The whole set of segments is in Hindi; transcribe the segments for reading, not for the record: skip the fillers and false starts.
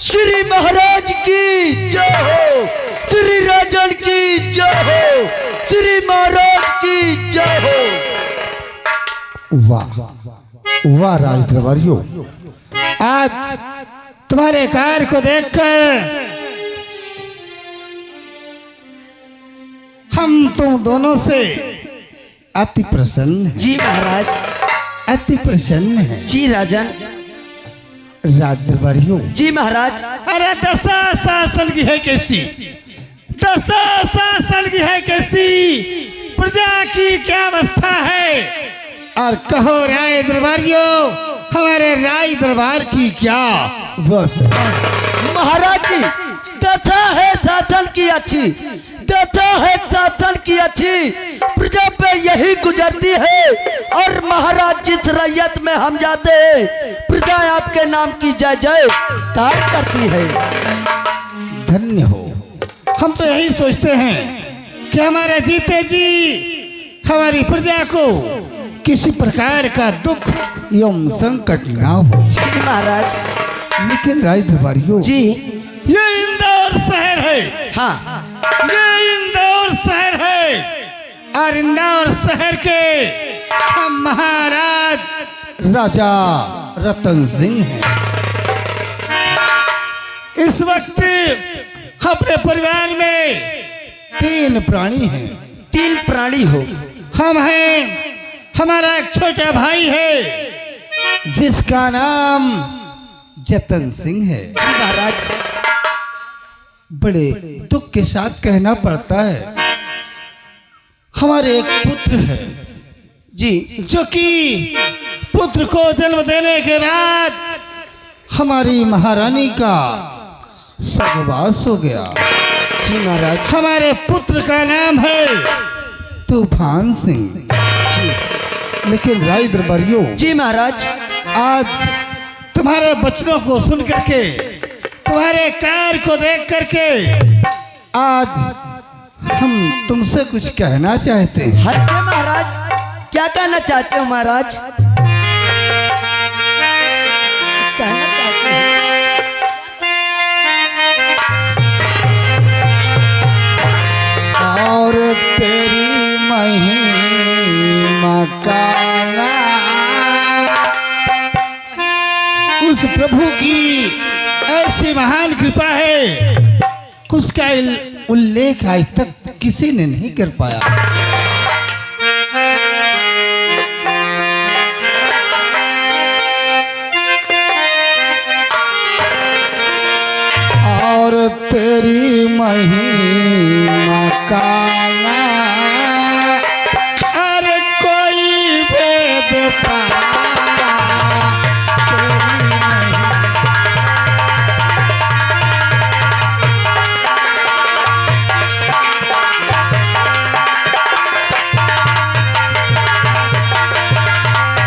श्री महाराज की जय हो, श्री राजन की जय हो, श्री महाराज की जय हो। वाह वाह राज दरबारियों, आज तुम्हारे कार्य को देखकर हम तुम दोनों से अति प्रसन्न हैं। जी महाराज, अति प्रसन्न हैं। जी राजन। राज दरबारियों, जी महाराज। अरे 10 साल की है कैसी, 10 साल की है कैसी, प्रजा की क्या अवस्था है, और कहो राय दरबारियों, हमारे राय दरबार की क्या बस। महाराज जी, दशा है शासन की अच्छी, दशा है शासन की अच्छी, प्रजा पे यही गुजरती है। और महाराज जिस रैयत में हम जाते हैं, प्रजा आपके नाम की जय जय कार करती है। धन्य हो। हम तो यही सोचते हैं कि हमारे जीते जी हमारी प्रजा को किसी प्रकार का दुख एवं संकट ना हो। जी महाराज। लेकिन राज दरबारियों जी, ये इंदौर शहर है। हाँ, ये इंदौर शहर है, और इंदौर शहर के हम महाराज राजा रतन सिंह हैं। इस वक्त अपने परिवार में 3 प्राणी हैं। 3 प्राणी हो। हम हैं, हमारा एक छोटा भाई है जिसका नाम जतन सिंह है। जी महाराज। बड़े दुख के साथ कहना पड़ता है, हमारे एक पुत्र है जी, जो कि पुत्र को जन्म देने के बाद हमारी महारानी का स्वर्गवास हो गया। जी महाराज। हमारे पुत्र का नाम है तूफान सिंह। लेकिन राय दरबारियों, जी महाराज। आज तुम्हारे बचनों को सुन करके, तुम्हारे कार्य को देख करके, आज हम तुमसे कुछ कहना चाहते हैं। अच्छा महाराज, क्या कहना चाहते हो महाराज? कहना चाहते हैं। और तेरी महिमा का नाम, उस प्रभु की ऐसी महान कृपा है, उसका उल्लेख आज तक किसी ने नहीं कर पाया। और तेरी महिमा का नाम, अरे कोई वेद पाया,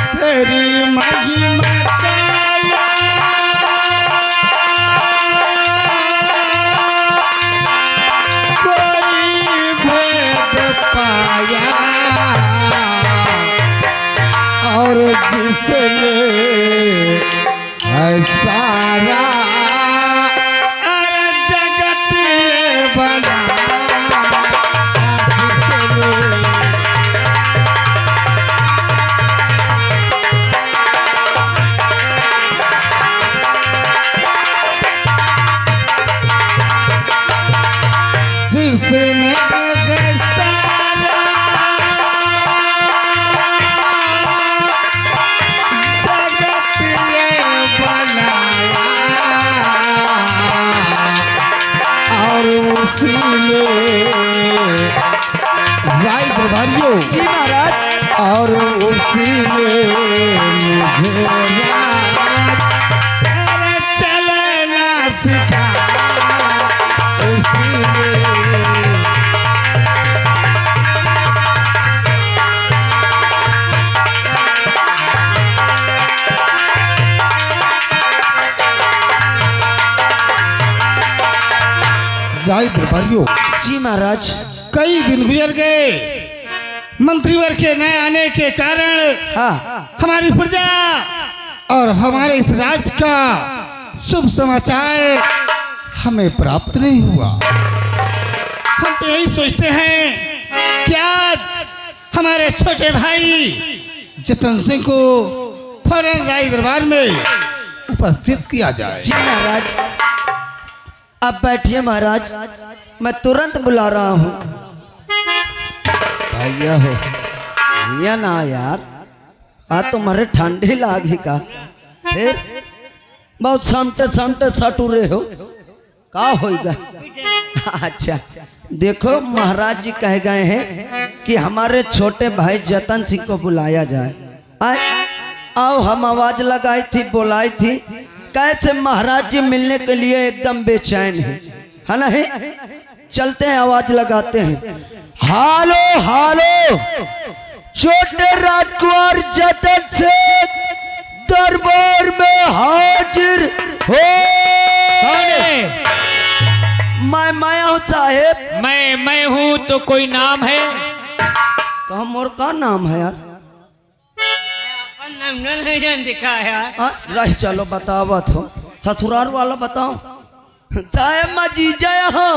तेरी महिमा। तेरी महिमा का पाया, और जिसने है सारा जगत ये बना, जिसने राय दरबारियों, जी महाराज। और उसी ने मुझे अरे चलना सिखा, उसी ने। राय दरबारियों, जी महाराज। कई दिन गुजर गए, मंत्रीवर के नए आने के कारण हाँ, हमारी प्रजा और हमारे इस राज्य का शुभ समाचार हमें प्राप्त नहीं हुआ। हम तो यही सोचते हैं कि आज हमारे छोटे भाई जतन सिंह को फौरन राय दरबार में उपस्थित किया जाए। जी महाराज, आप बैठिए महाराज, मैं तुरंत बुला रहा हूँ। भैया हो भैया ना यार, आज तुम्हारे ठंडी लागी का, फिर बहुत समटे समटे सटुरे हो का होगा। अच्छा देखो, महाराज जी कह गए हैं कि हमारे छोटे भाई जतन सिंह को बुलाया जाए। आओ, हम आवाज लगाई थी, बुलाई थी, कैसे महाराज जी मिलने के लिए एकदम बेचैन है ना? है चलते हैं, आवाज लगाते हैं। हालो हालो, छोटे राजकुमार जतन सिंह दरबार में हाजिर हो। मैं हूँ साहेब। मैं हूँ तो कोई नाम है? कहा मोर का नाम है यार? नाम नहीं दिखा है। रह चलो बतावत हो, ससुराल वाला बताओ। साहेब मैं जीजा हो।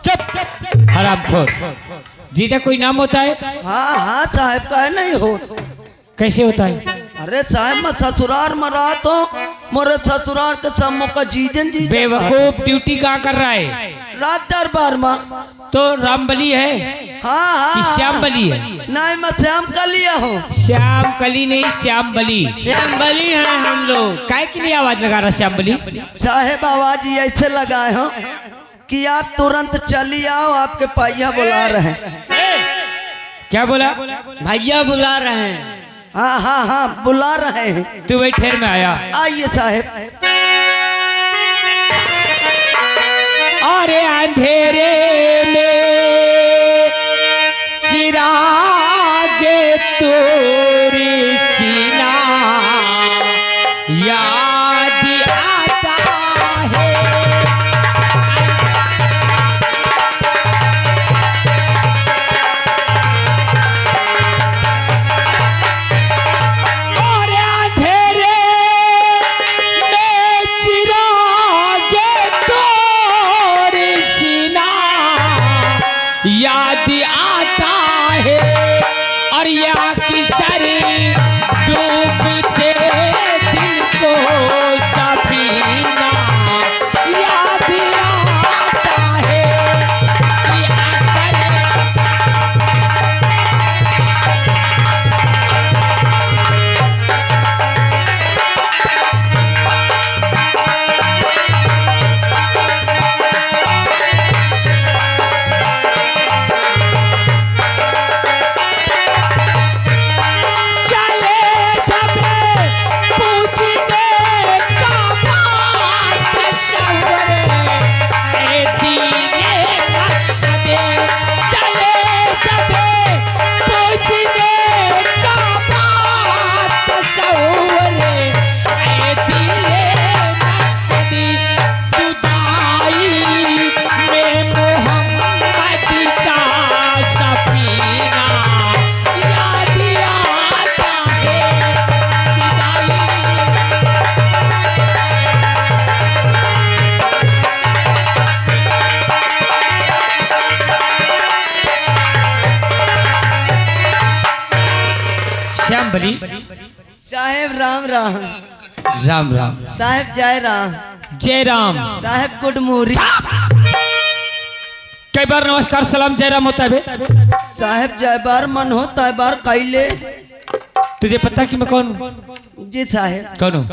चुप हरामखोर, जीजा कोई नाम होता है? हाँ साहेब का है नहीं हो। कैसे होता है? अरे साहब मैं ससुराल में रहा तो मोरे ससुराल के सम्मो का जीजन जी। बेवकूफ, ड्यूटी कहाँ कर रहा है? रात दरबार में। तो रामबली है? हाँ कि श्याम बली है? नहीं, मैं श्याम का लिया हूँ। श्याम कली नहीं, श्याम बली। श्याम बली है हम लोग। काय के लिए आवाज लगा रहा श्याम बली? साहेब आवाज ऐसे लगाए हो कि आप तुरंत चली आओ, आपके भैया बुला रहे हैं। क्या बोला? भैया बुला रहे हैं। हाँ बुला रहे हैं। तू वही ठेर में आया। आइए साहेब। अरे अंधेरे में चिरागे तोरी सीना याद आता है। अरे अंधेरे में चिरागे तोरी सीना याद आता है। और या किसरी डूबते दिन को सफीना याद आता है कि अक्सर श्याम बली। साहेब राम राम। राम राम। साहेब जय राम। जय राम। साहेब गुड मॉर्निंग। कई बार नमस्कार सलाम जय राम होता है बे? साहेब जय बार मन हो तय बार कैले। तुझे पता कि मैं कौन हूँ? जी साहेब। कौन हूँ?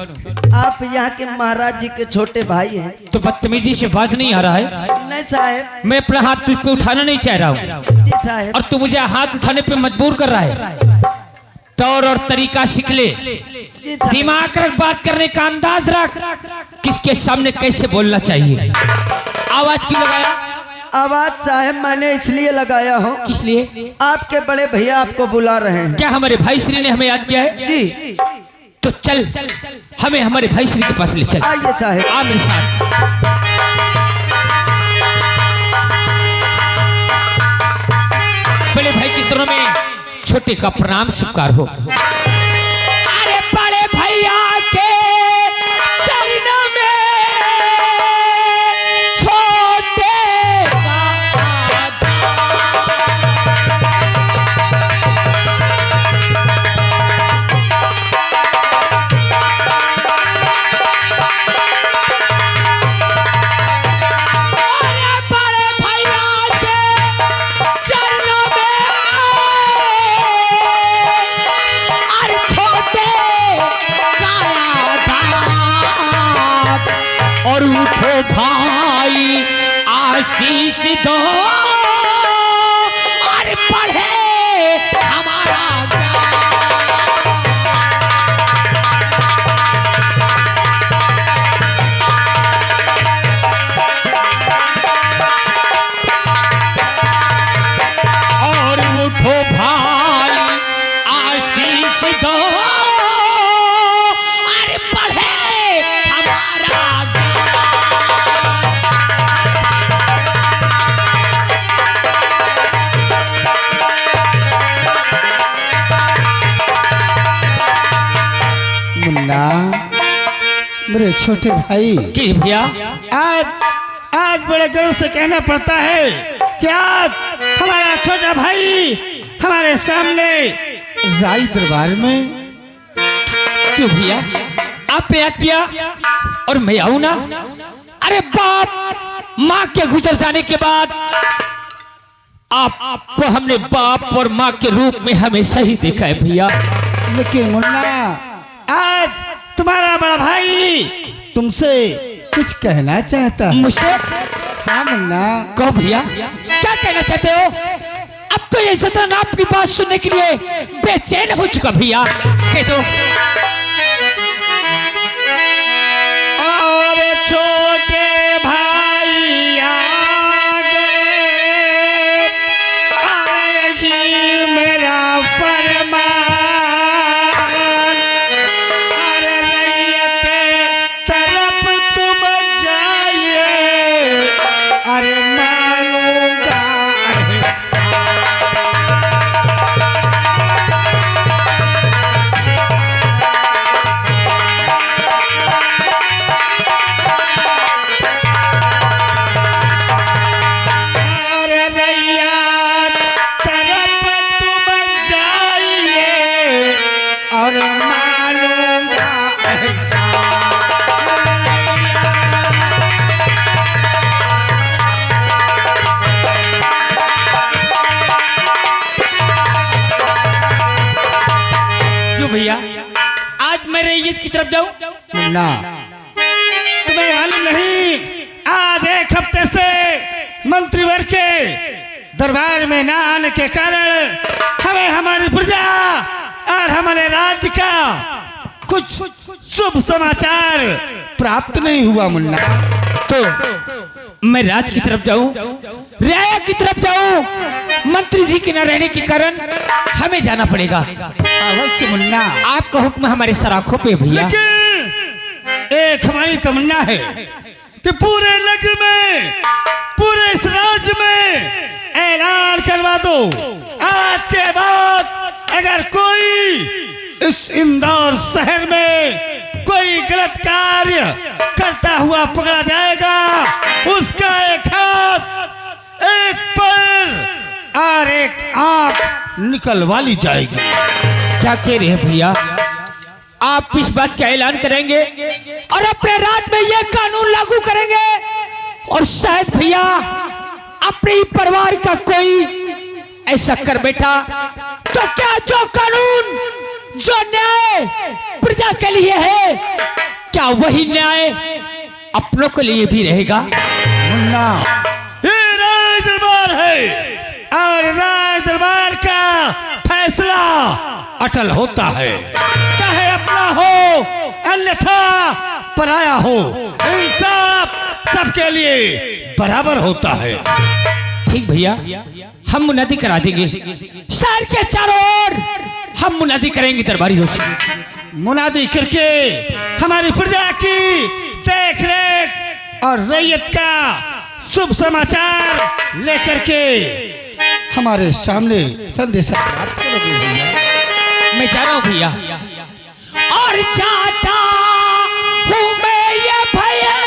आप यहाँ के महाराज जी के छोटे भाई हैं। तो बदतमीजी से बाज नहीं आ रहा है? नहीं साहेब। मैं अपना हाथ तुझ पे उठाना नहीं चाह रहा हूँ। जी साहेब। और तू मुझे हाथ उठाने पे मजबूर कर रहा है। तौर और तरीका सीख ले। जी साहेब। दिमाग रख, बात करने का अंदाज रख, किसके सामने कैसे बोलना चाहिए। आवाज क्यों लगाया? आवाज साहेब मैंने इसलिए लगाया हो। किस लिए? आपके बड़े भैया आपको बुला रहे हैं। क्या हमारे भाई श्री ने हमें याद किया है? जी। तो चल हमें हमारे भाई श्री के पास ले चल। आइए साहेब। आ मेरे साथ। बड़े भाई की तरह में छोटे का प्रणाम स्वीकार हो। अरे बड़े भैया के चरणों में आशीष दो और पढ़े हमारा ज्ञान। और उठो भाई आशीष दो और पढ़े हमारा मुन्ना, मेरे छोटे भाई, कि भैया आज आज बड़े गर्व से कहना पड़ता है कि आज हमारा छोटा भाई हमारे सामने राई दरबार में। क्यों भैया आप याद किया और मैं आऊं ना? अरे बाप माँ के गुजर जाने के बाद आपको हमने बाप और माँ के रूप में हमेशा ही देखा है भैया। लेकिन मुन्ना, आज तुम्हारा बड़ा भाई तुमसे कुछ कहना चाहता है। मुझसे? हाँ मुन्ना। कहो भैया, क्या कहना चाहते हो? अब तो ये शैतान आपकी बात सुनने के लिए बेचैन हो चुका भैया। कह दो। और छोटे भाई आ गए, आएगी मेरा फरमान। अरे रैयत तरफ तुम जाइए, अरे मानूंगा। अरे रैयत तरफ तुम जाइए और मानूंगा क्यों भैया आज मैं रैयत की तरफ जाऊं? मुन्ना, तुम्हें मालूम नहीं, आज एक हफ्ते से मंत्रीवर्ग के दरबार में न आने के कारण हमें हमारी प्रजा और हमारे राज्य का कुछ शुभ समाचार प्राप्त नहीं हुआ। मुन्ना, तो मैं राज की तरफ जाऊं, राया की तरफ जाऊं? मंत्री जी के न रहने के कारण हमें जाना पड़ेगा। अवश्य मुन्ना। आपका हुक्म हमारे सराखों पे भैया। लेकिन एक हमारी तमन्ना है कि पूरे नगर में, पूरे इस राज्य में ऐलान करवा दो, आज के बाद अगर कोई इस इंदौर शहर में कोई गलत कार्य करता हुआ पकड़ा जाएगा, उसका एक हाथ, एक पैर और एक आंख निकलवा ली जाएगी। क्या कह रहे हैं भैया? आप इस बात का ऐलान करेंगे और अपने राज्य में यह कानून लागू करेंगे और शायद भैया अपने ही परिवार का कोई ऐसा कर बैठा तो क्या जो कानून, जो न्याय प्रजा के लिए है, क्या वही न्याय अपनों के लिए भी रहेगा? मुन्ना, ये राय दरबार है और राय दरबार का फैसला अटल होता है, चाहे अपना हो अन्यथा पराया हो, इंसाफ सबके लिए बराबर होता है। ठीक भैया, हम मुनादी करा देंगे। शहर के चारों ओर हम मुनादी करेंगे दरबारियों से। मुनादी करके हमारी प्रजा की देख रेख और रैयत का शुभ समाचार लेकर के हमारे सामने संदेशा प्राप्त करोगे भैया। मैं जा रहा हूं भैया, और जाता हूं मैं ये भैया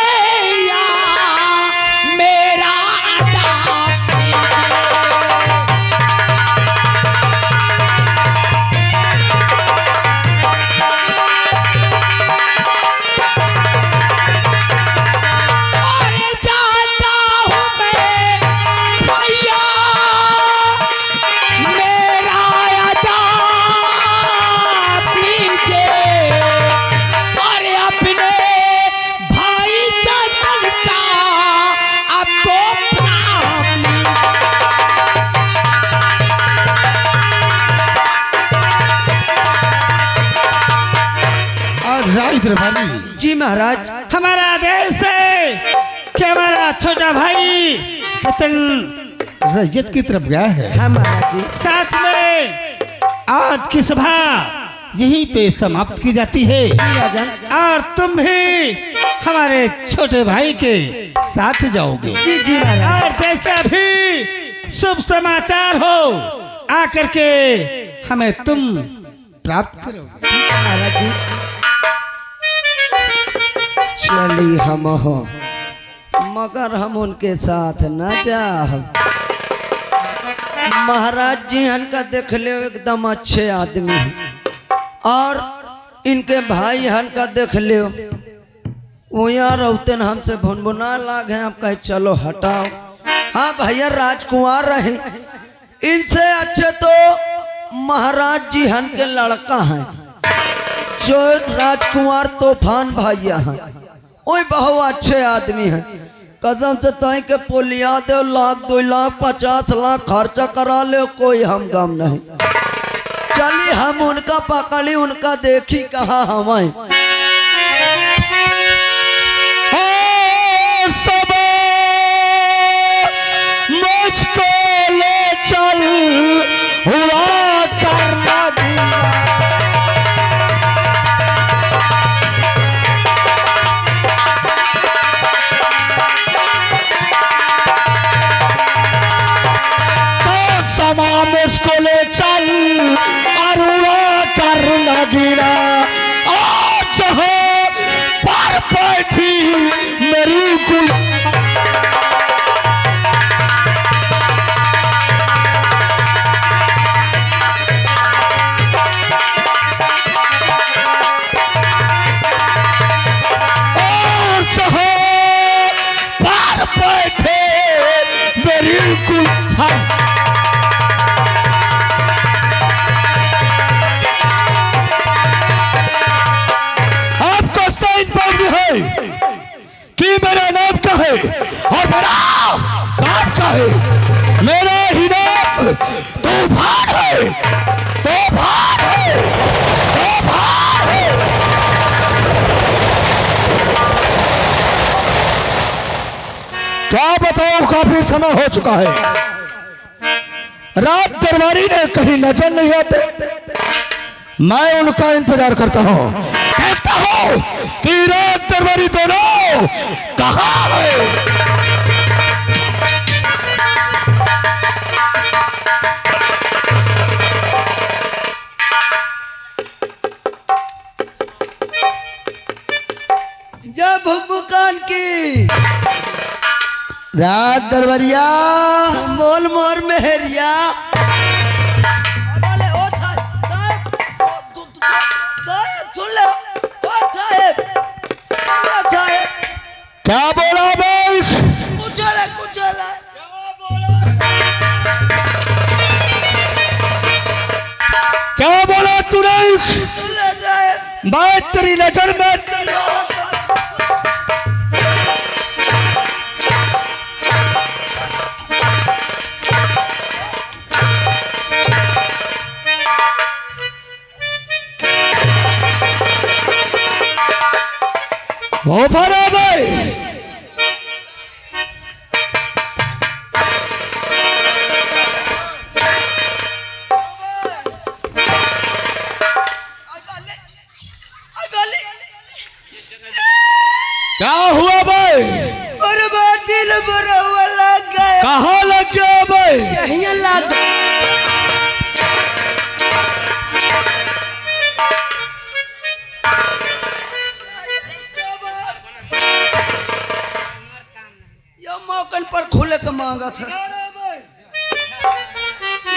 मेरा अदा। और जाता हूं मैं भैया मेरा अदा कीजिए। राय दरबारी जी महाराज। हमारा आदेश है कि हमारा छोटा भाई जतन रैयत की तरफ गया है। हाँ महाराज जी। साथ में आज की सभा यहीं पे समाप्त की जाती है जी राजन। और तुम भी हमारे छोटे भाई के साथ जाओगे। जी जी महाराज। और जैसा भी शुभ समाचार हो आकर के हमें तुम प्राप्त करोगे। महाराज जी चली हम हो, मगर हम उनके साथ न जाओ। महाराज जी हनका देख ले एकदम अच्छे आदमी हैं, और इनके भाई हनका देख ले वो यार रौतन हमसे भुनभुना लाग है। आप कहे चलो हटाओ। हाँ भैया राजकुमार रहे, इनसे अच्छे तो महाराज जी हन के लड़का हैं जो राजकुमार तूफान भैया हैं। ओए बहुत अच्छे आदमी हैं। कसम से तय के पोलिया दे 1 2 लाख 50 लाख खर्चा करा ले, कोई हम गम नहीं। चलिए हम उनका पकड़ी, उनका देखी कहा हमें। मुझको ले चल हुआ करना दिया। तो समा मुझको ले चल और हुआ करना गिरा। और जहाँ पर बैठी मेरी गुल आपको सही बात है कि मेरा नाम क्या है और मेरा काम क्या है। मेरा ही नाम तूफान है, तूफान है, तूफान है। क्या बताऊं, काफी समय हो चुका है। रात दरबारी ने कहीं नजर नहीं आते। मैं उनका इंतजार करता हूँ, देखता हूँ कि रात दरबारी दोनों कहाँ है। जय भुकभुकान की। रात दरबारिया मोल मोर मेहरिया। अबले ओ साहब, साहब सुन ले। ओ साहब, ओ साहब क्या बोला भाई? कुछ ले। क्या बोला तूने? सुन ले साहब। मैं तेरी नजर में हो भरा भाई। क्या हुआ भाई? बर्बाद दिल बड़ा हुआ लग गया। कहाँ लग गया भाई? यहीं लग गया। ये मौकन पर खुले तो मांगा था।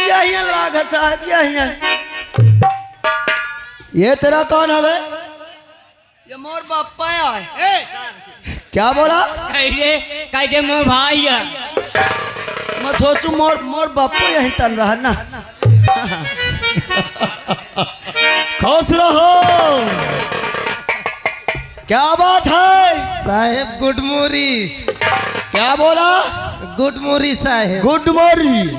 यहीं लागा साहब, यहीं। ये तेरा कौन है भाई? ये मोर बापा है। क्या बोला? कहते मोर भाई है। मैं सोचू मोर बापू यहीं तन रहा ना। खुश रहो। क्या बात है साहेब गुड मॉर्निंग। क्या बोला? Good morning sahib. Good morning.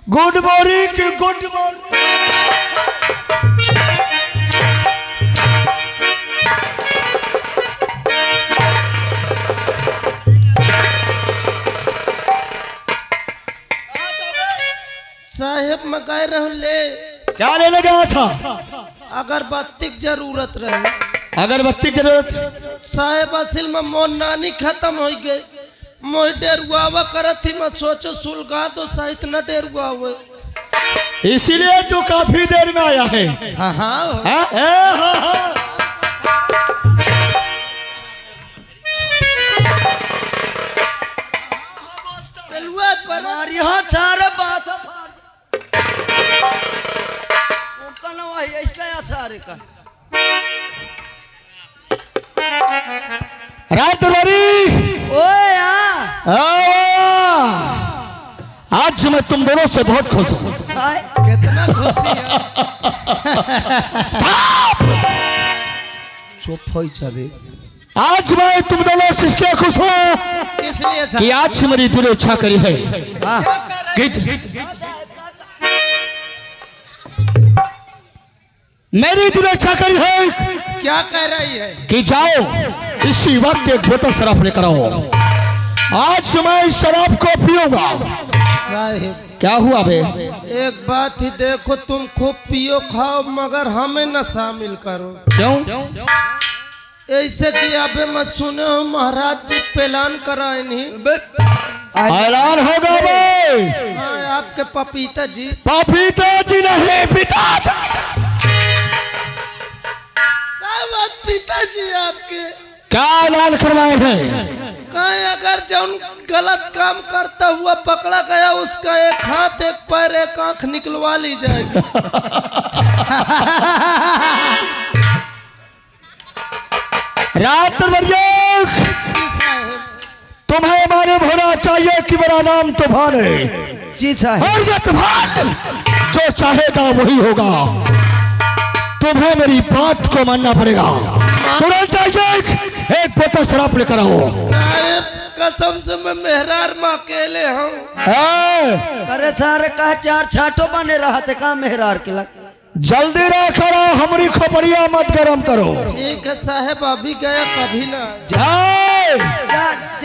Good morning की गुड मॉर्निंग। गए रहो ले क्या लेने गया था? अगरबत्ती की जरूरत रहे। अगरबत्ती की जरूरत? साहेब असिल में मोर नानी खत्म हो गई, मोह डेरुआवा करत थी, मैं सोचो सुलगा दो सहित न डेरुआ हुए, इसीलिए तू काफी देर में आया है। हाँ हाँ हाँ? हाँ, हाँ। और यहाँ सारे बात क्या सारे का रात दरबारी, ओए आज मैं तुम दोनों से बहुत खुश हूँ। कितना खुशी है। चुप हो जाबे। आज मैं तुम दोनों से इसलिए खुश हूँ किस लिए कि आज मेरी दिल इच्छा करी है मेरी दिल इच्छा करी है क्या कह रही है कि जाओ इसी वक्त एक बोतल शराब लेकर आओ। आज मैं इस शराब को पीऊंगा। साहिब क्या हुआ बे? एक बात ही देखो, तुम खूब पियो खाओ मगर हमें न शामिल करो। क्यों? ऐसे कि अबे मैं सुने हो महाराज जी पेलान कराए नहीं। ऐलान होगा बे। हाँ, आपके पपीता जी। पपीता जी नहीं, पिता साहब पिताजी आपके क्या ऐलान करवाए हैं? कहीं अगर जो गलत काम करता हुआ पकड़ा गया उसका एक हाथ एक पैर एक आंख निकलवा ली जाएगी। रात दरबारी, तुम्हें मालूम होना चाहिए कि मेरा नाम तूफान है। जी साहब। और ये तूफान जो चाहेगा वही होगा। तुम्हें मेरी बात को मानना पड़ेगा। तुरंत एक बोतल शराब लेकर आओ। साहब कसम से मैं मेहरार में अकेले हूँ। अरे सारे कहा चार छाटो बने रहा थे कहा मेहरार के लग। जल्दी ना करो, हमारी खोपड़िया मत गरम करो। ठीक है साहब, अभी गया कभी ना।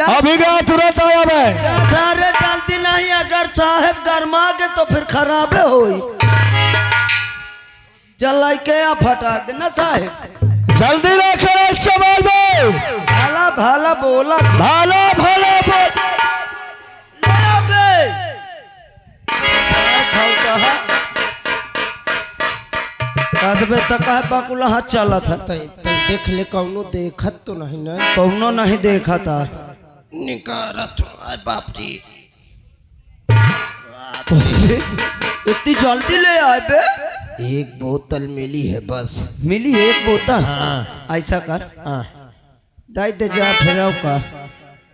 अभी गया तुरंत आया मैं। सारे जल्दी नहीं, अगर साहब गरमा के तो फिर खराबे होई। जलाई के या फटा के ना साहब। जल्दी ना करो इसके बाद में। भाला भाला बोला, भाला भाला बोल। ले आबे। खाओ कहा कसबे तक है बाकुला हाथ चला था। देख ले कौनो देखत तो नहीं ना। कौनो नहीं देखा था। निकारत बाप जी। इतनी जल्दी ले आए बे। एक बोतल मिली है बस। मिली एक बोतल? हाँ। ऐसा कर, दाई दे जा फिर आओ का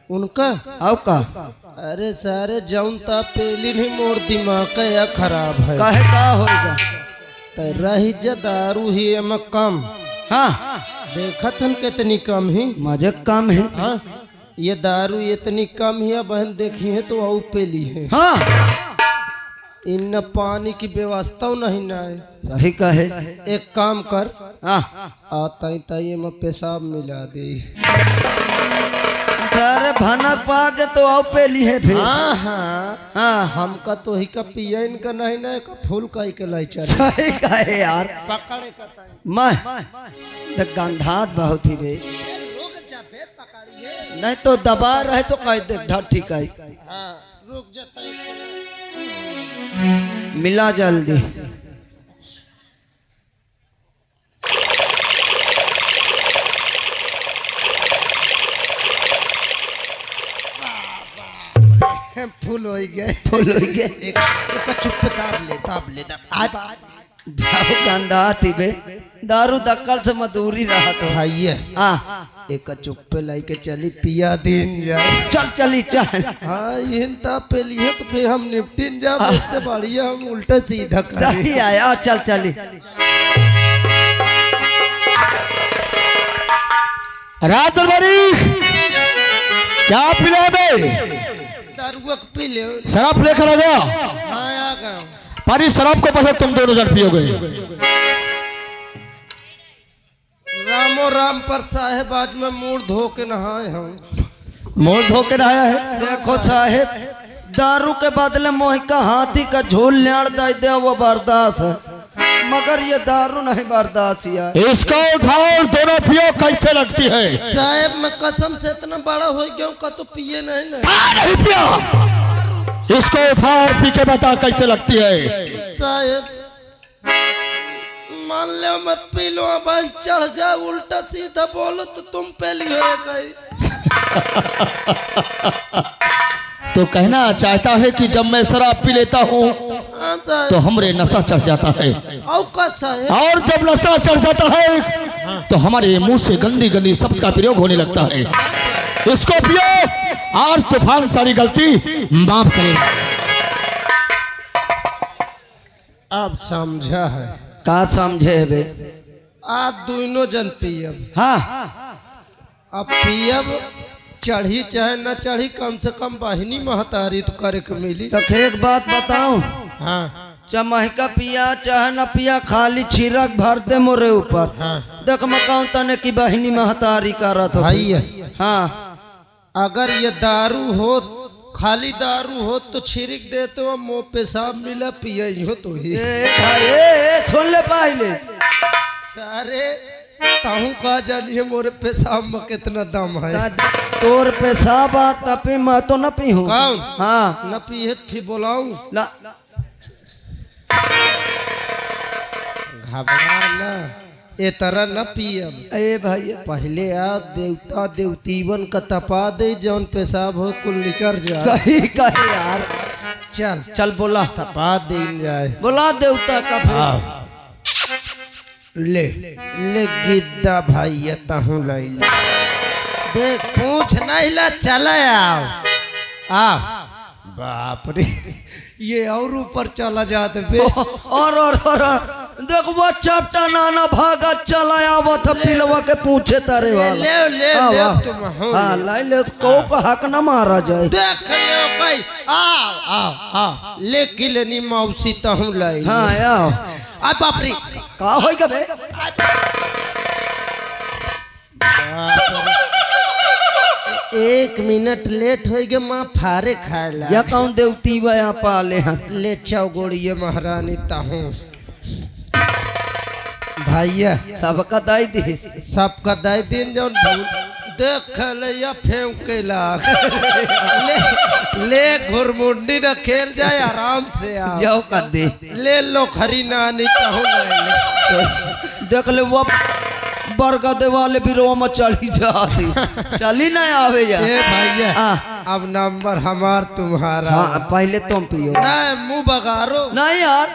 उनका आओ का। अरे सारे जौन ता पेली नहीं, मोर दिमाग का या खराब है। काहे का होगा? रही दारू ही एम कम। हाँ देखत हन कितनी कम ही। मजे कम है। हाँ, ये दारू इतनी कम ही है बहन, देखी है तो आउ पेली है। हाँ इन पानी की व्यवस्था नहीं ना है। सही कहे। एक काम कर, हाँ आता ही ताई में पेशाब मिला दे। सारे भनक पा के तो आओ पेली है फिर। हाँ हाँ हाँ हमका तो ही का पिया इनका नहीं ना का फूल का के लाई चल। सही कहे यार। पकड़े का ताई मैं तो गंधात बहुत ही बे। रुक जा बे, पकड़िए। नहीं तो दबा रहे तो कह दे ढट ठीक है। हाँ रुक जाता है। मिला जल्दी। फूल हो गए। फूल हो गए। एक चुप दाब ले गंदा थी बे। दारू दक्कल से मधुरी रहा तो भाई हाँ। एक चुप लाई के चली पिया दिन जा। चल चली चल। हाँ ये पे लिए तो फिर हम निपटिन जा। इससे बढ़िया हम उल्टा सीधा सही करें। आया। चल चली। रात दरबारी, क्या पिला बे? दारू पी ले। शराब लेकर आ गया। हाँ आ गया। पर इस शराब को पसंद तुम दोनों जन पियोगे। रामो राम पर साहेब, आज मैं मुंह धो के नहाए हूँ। मुंह धो के नहाया है? देखो साहेब, दारू के बदले मोह का हाथी का झोल लेड़ दे वो बर्दाश्त है, मगर ये दारू नहीं बर्दाश्त यार। इसको उठाओ, दोनों पियो, कैसे लगती है? साहब मैं कसम से इतना बड़ा हो गया हूँ का तो पिए नहीं ना। नहीं पिया, इसको उठा और पी के बता कैसे लगती है। साहब मान लो मैं पी लो, अब चढ़ जाए उल्टा सीधा बोलो तो तुम पहली हो कहीं। तो कहना चाहता है कि जब मैं शराब पी लेता हूँ हाँ साहब। तो हमरे नशा चढ़ जाता है, औकात साहब। और जब नशा चढ़ जाता है तो हमारे मुंह से गंदी गंदी शब्द का प्रयोग होने लगता है। इसको पियो, आज तूफान सारी गलती माफ करे। अब समझा है। का समझे बे? आज दोनों जन पियब। हाँ अब पियब चढ़ी चाहे न चढ़ी, कम से कम बहिनी महतारी तो करे के मिली। तो एक बात बताऊं, हाँ चाहे का पिया चाहे न पिया, खाली छिरक भर दे मोरे ऊपर। हाँ देख मकाऊ तने की बहिनी महतारी करत हो। भाई हाँ अगर ये दारू हो, खाली दारू हो तो छिड़क दे तो मुँह पेशाब मिला, पिया हो तो ही। सुन ले पहले, सारे ताहू का जानिए मोरे पेशाब में कितना दम है। तोर पेशाब तपी मैं तो न पी हूँ। कौन? हाँ न पिए फिर बोलाऊं। ला घबरा ना, ये तरह न पियब। ए भाई पहले आ देवता देवतीवन का तपा दे, जौन पेशाब हो कुल निकर जाए। सही कहे यार। चल चल बोला, तपा दे जाए। बोला देवता का फिर। ले ले गिद्दा भाई तहू लैला, देख पूछ नहीं ला, चला आओ। बाप रे, ये और ऊपर चला जाते बे। और देख वो चपटा नाना भागा चला आवत पिलवा के पूछे तारे वाला। ले ले हाँ, ले वाह। तुम हो। हाँ लाई ले को हक न मारा जाए। देख ले कई आओ ले किलनी मौसी तहू लैला। हाँ आओ। आ बाप रे, का होई का बे? एक मिनट लेट हो गया, माँ फारे खाए ला। या कौन देवती वा यहाँ पाले हैं? ले चौगोड़िए महारानी ताहू भैया सबका दाई दी। सबका दाई दिन जौन देख ले या फेंक के ला। ले घुरमुंडी न खेल जाए आराम से। आओ जाओ का दे। ले लो खरी नानी ताहू ले। देख ले वो बरगद वाले बिरो में चढ़ी जाती, चली ना आवे या। ए भैया हाँ। अब नंबर हमार तुम्हारा। हाँ पहले तुम पियो। नहीं मुंह बगारो। नहीं यार,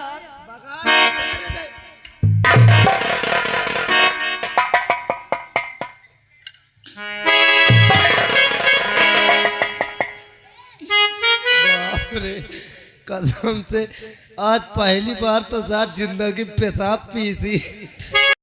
बाप रे, कसम से आज पहली बार तो साथ जिंदगी पेशाब पी थी।